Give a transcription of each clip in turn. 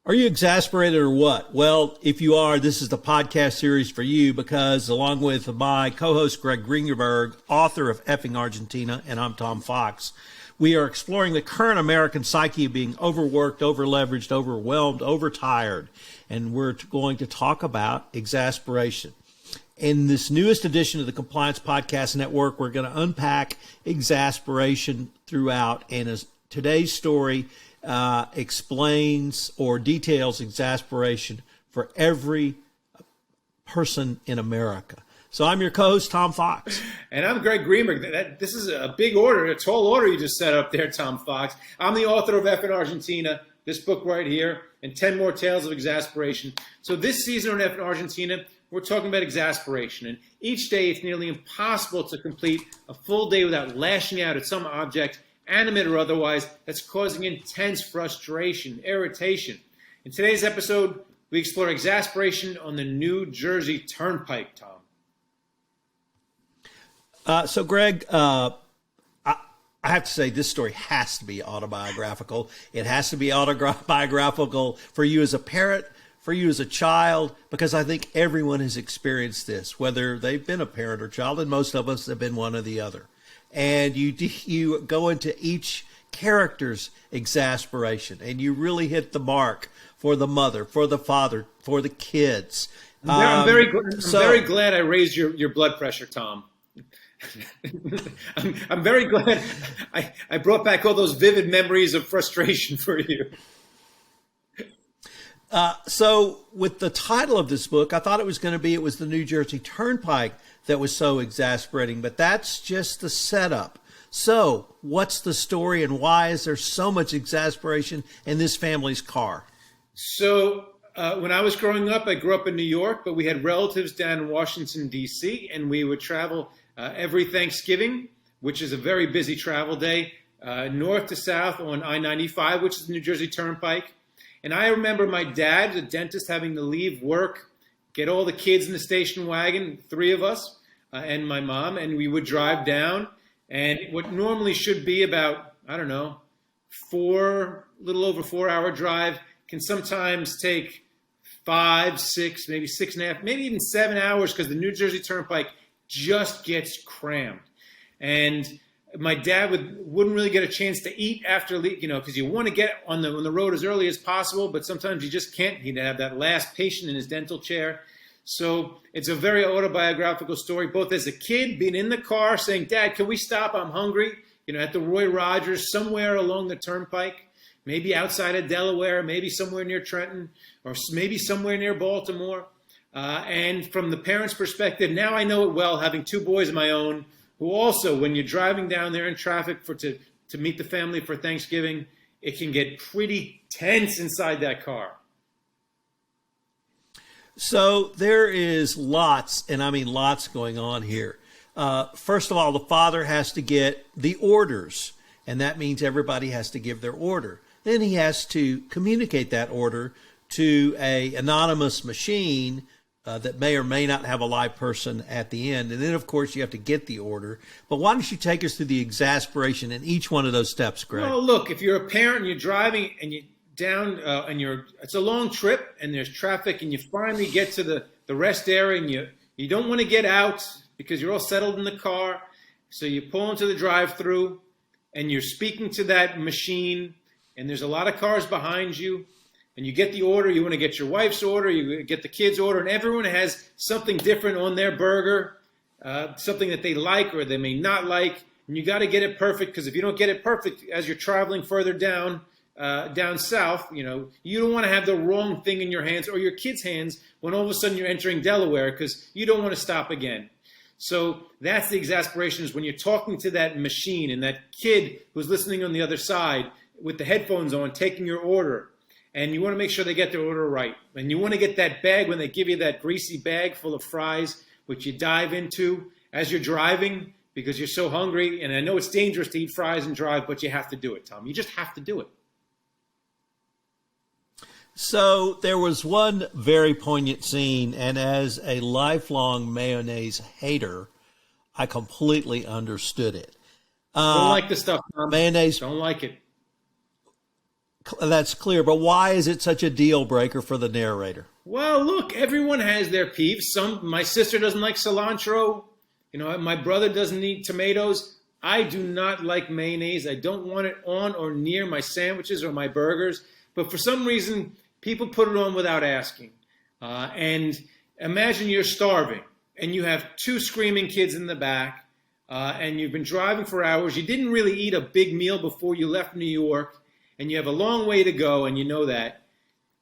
Are you exasperated or what? Well, if you are, this is the podcast series for you because along with my co-host Gregg Greenberg, author of Fcking Argentina, and I'm Tom Fox, we are exploring the current American psyche of being overworked, overleveraged, overwhelmed, overtired, and we're going to talk about exasperation. In this newest edition of the Compliance Podcast Network, we're going to unpack exasperation throughout, and as today's story explains or details exasperation for every person in America. So I'm your co-host, Tom Fox. And I'm Gregg Greenberg. This is a big order, a tall order you just set up there, Tom Fox. I'm the author of Fcking Argentina, this book right here, and 10 more tales of exasperation. So this season on Fcking Argentina, we're talking about exasperation. And each day it's nearly impossible to complete a full day without lashing out at some object, animate or otherwise, that's causing intense frustration, irritation. In today's episode, we explore exasperation on the New Jersey Turnpike, Tom. So, Greg, I have to say this story has to be autobiographical. It has to be autobiographical for you as a parent, for you as a child, because I think everyone has experienced this, whether they've been a parent or child, and most of us have been one or the other. And you go into each character's exasperation, and you really hit the mark for the mother, for the father, for the kids. I'm very glad I raised your blood pressure, Tom. I'm very glad I brought back all those vivid memories of frustration for you. So with the title of this book, I thought it was the New Jersey Turnpike that was so exasperating, but that's just the setup. So what's the story and why is there so much exasperation in this family's car? So when I was growing up, I grew up in New York, but we had relatives down in Washington, D.C., and we would travel every Thanksgiving, which is a very busy travel day, north to south on I-95, which is the New Jersey Turnpike. And I remember my dad, the dentist, having to leave work, get all the kids in the station wagon, 3 of us, and my mom, and we would drive down. And what normally should be about, I don't know, little over 4-hour drive can sometimes take 5, 6, maybe 6.5, maybe even 7 hours because the New Jersey Turnpike just gets crammed. And my dad wouldn't really get a chance to eat after, because you want to get on the road as early as possible, but sometimes you just can't. He'd have that last patient in his dental chair. So it's a very autobiographical story, both as a kid being in the car saying, "Dad, can we stop? I'm hungry." At the Roy Rogers, somewhere along the Turnpike, maybe outside of Delaware, maybe somewhere near Trenton, or maybe somewhere near Baltimore. And from the parents' perspective, now I know it well, having 2 boys of my own, who also, when you're driving down there in traffic to meet the family for Thanksgiving, it can get pretty tense inside that car. So there is lots, and I mean lots going on here. First of all, the father has to get the orders, and that means everybody has to give their order. Then he has to communicate that order to an anonymous machine that may or may not have a live person at the end. And then, of course, you have to get the order. But why don't you take us through the exasperation in each one of those steps, Greg? Well, look, if you're a parent and you're driving and you're down it's a long trip and there's traffic and you finally get to the rest area and you don't want to get out because you're all settled in the car. So you pull into the drive-through and you're speaking to that machine and there's a lot of cars behind you. And you get the order, you want to get your wife's order, you get the kids' order, and everyone has something different on their burger, something that they like or they may not like. And you got to get it perfect, because if you don't get it perfect as you're traveling further down south, you don't want to have the wrong thing in your hands or your kids' hands when all of a sudden you're entering Delaware because you don't want to stop again. So that's the exasperation, is when you're talking to that machine and that kid who's listening on the other side with the headphones on, taking your order. And you want to make sure they get their order right. And you want to get that bag when they give you that greasy bag full of fries, which you dive into as you're driving because you're so hungry. And I know it's dangerous to eat fries and drive, but you have to do it, Tom. You just have to do it. So there was one very poignant scene, and as a lifelong mayonnaise hater, I completely understood it. Don't like the stuff, Tom. Mayonnaise. Don't like it. that's clear. But why is it such a deal breaker for the narrator? Well, look, everyone has their peeves. My sister doesn't like cilantro. My brother doesn't eat tomatoes. I do not like mayonnaise. I don't want it on or near my sandwiches or my burgers. But for some reason, people put it on without asking. And imagine you're starving and you have two screaming kids in the back and you've been driving for hours. You didn't really eat a big meal before you left New York and you have a long way to go and you know that.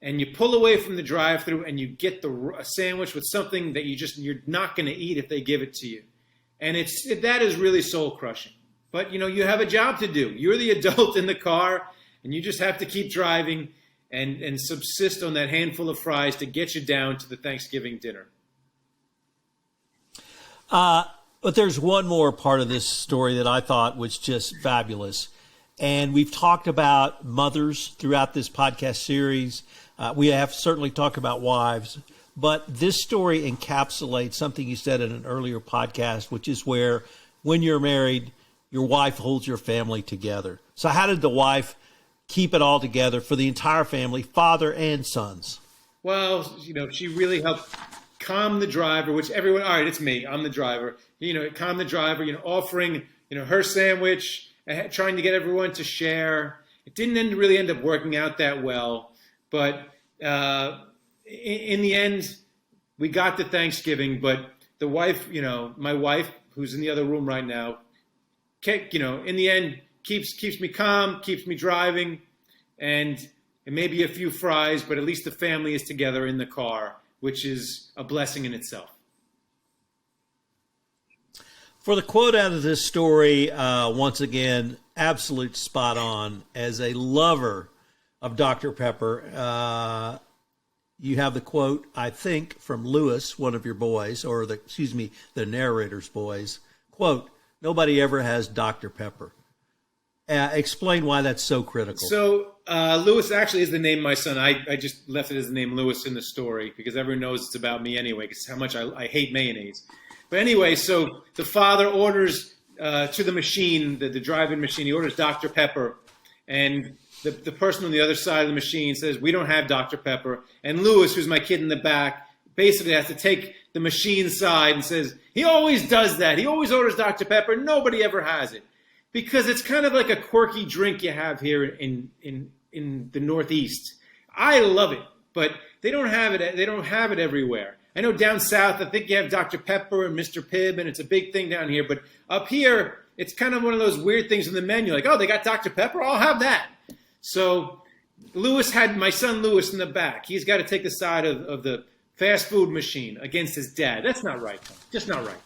And you pull away from the drive-thru and you get a sandwich with something that you're not going to eat if they give it to you. And that is really soul-crushing. But, you have a job to do. You're the adult in the car and you just have to keep driving and subsist on that handful of fries to get you down to the Thanksgiving dinner. But there's one more part of this story that I thought was just fabulous. And we've talked about mothers throughout this podcast series. We have certainly talked about wives. But this story encapsulates something you said in an earlier podcast, which is where when you're married, your wife holds your family together. So how did the wife keep it all together for the entire family, father and sons? Well, she really helped calm the driver, which everyone, all right, it's me, I'm the driver. Calm the driver, offering, her sandwich, trying to get everyone to share. It didn't really end up working out that well. But in the end, we got to Thanksgiving. But the wife, my wife, who's in the other room right now, in the end, keeps me calm, keeps me driving, and maybe a few fries, but at least the family is together in the car, which is a blessing in itself. For the quote out of this story, once again, absolute spot on. As a lover of Dr. Pepper, you have the quote, I think, from Lewis, one of your boys, or the narrator's boys, quote, "Nobody ever has Dr. Pepper." Explain why that's so critical. So Lewis actually is the name of my son. I just left it as the name Lewis in the story because everyone knows it's about me anyway, because how much I hate mayonnaise. But anyway, so the father orders to the machine, the drive-in machine, he orders Dr. Pepper. And the person on the other side of the machine says, we don't have Dr. Pepper. And Lewis, who's my kid in the back, basically has to take the machine side and says, he always does that. He always orders Dr. Pepper. Nobody ever has it. Because it's kind of like a quirky drink you have here in the Northeast. I love it, but they don't have it. They don't have it everywhere. I know down south, I think you have Dr. Pepper and Mr. Pibb, and it's a big thing down here. But up here, it's kind of one of those weird things in the menu. Like, oh, they got Dr. Pepper? I'll have that. So Lewis had my son Lewis in the back. He's got to take the side of the fast food machine against his dad. That's not right. Just not right.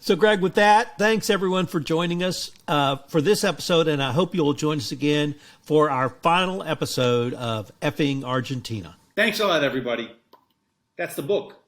So, Greg, with that, thanks, everyone, for joining us for this episode, and I hope you'll join us again for our final episode of Fcking Argentina. Thanks a lot, everybody. That's the book.